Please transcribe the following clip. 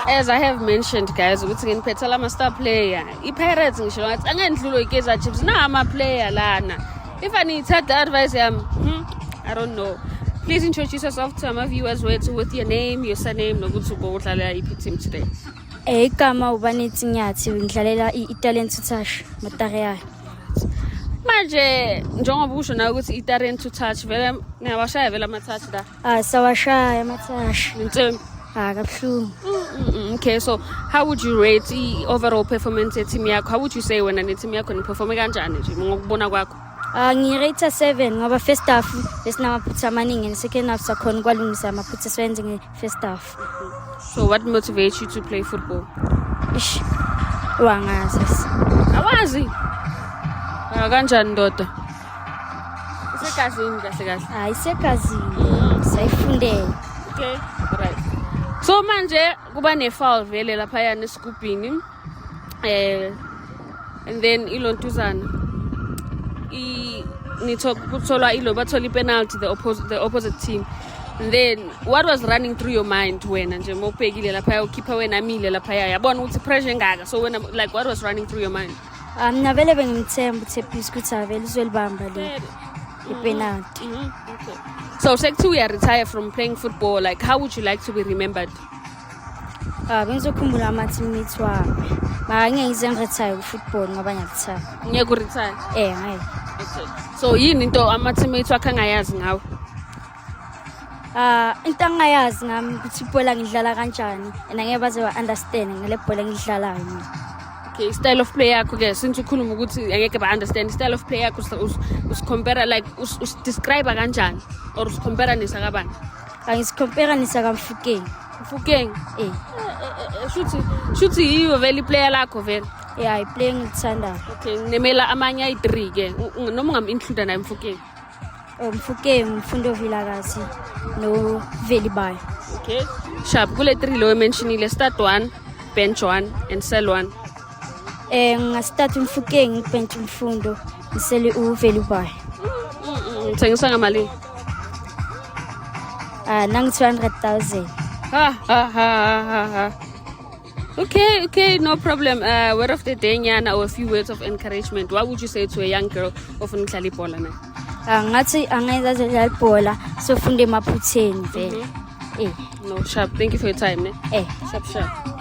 As I have mentioned, guys, ukuthi nginiphethe lama star player. I-Pirates ngisho ngathi angendlulo iKaizer Chiefs na ama-player lana. If I need the advice, I don't know. Please introduce yourself to my viewers with your name, your surname, nokuthi ubodlala iphi team today. Igama uBanithi Nyathi ngidlalela iItalian to touch Matariya. Manje njengoba usho nawe ukuthi Italian to touch vele ngiyawashaya vele ama-touch la. Sawashaya ama-touch. Intombi. Kabuhlungu. Okay, so how would you rate the overall performance ye-team yakho? How would you say wena ne-team yakho niperforme kanjani nje ngokubona kwakho? Ngirate 7 ngoba first half besinamaphutha amaningi and second half sakhona kwalungisa amaphutha siwenze nge-first half. So what motivates you to play football? Wangazi. Awazi? Kanjani ndoda? Isekazini kahle kahle. Isekazini. Sayifundela. Okay, right. So manje kuba ne-foul vele lapha yana esigubhini. And then ilontuzana. Kutholwa ilo bathola penalty the opposite team. And then what was running through your mind wena nje mawubhekile lapha ukhipha wena amile lapha yabona ukuthi pressure engaka, so wena like what was running through your mind? Mina vele bengimthemba ukuthi please kuthi avele uzolibamba le penalty. Okay. So sekuthiwa uya-retire from playing football, like how would you like to be remembered? Bengizokhumbula ama-teammates wami. Ngeke ngize ngiretire ku-football ngoba ngiyakuthanda. Ngeke uretire? Ngeke. Okay. So yini into ama-teammates wakho angayazi ngawe? Into angayazi ngami ukuthi ibhola ngidlala kanjani and angeke baze ba-understand ngale bhola engidlalayo mina. Okay, style of play yakho ke since ukhuluma ukuthi angeke ba-understand, style of play yakho us-compare like us-describe kanjani or us-compare nisa kabani? Ngisi-compare nisa kaMfukeng. Mfukeng? Shuthi yiyo vele player lakho vele? Yeah, iplayer ngilithandayo. Okay, nginemela amanye ayi-3 ke noma ungam-include naye Mfukeng? Mfukeng, Mfundo Vilakazi no Velibayo. Okay, sharp. Kule 3 lo mentionile, start 1, bench 1 and sell 1. Ngastart Mfukeng, bench Mfundo, ngisele uVelibayo. Ngithengisa ngamali? Nangi 200,000. Okay, no problem. Word of the day nyana, or a few words of encouragement. What would you say to a young girl of udlala ibhola na? Ngathi angeza dlala ibhola so funde emaphutheni vele. No, sharp. Thank you for your time, ne? Sharp.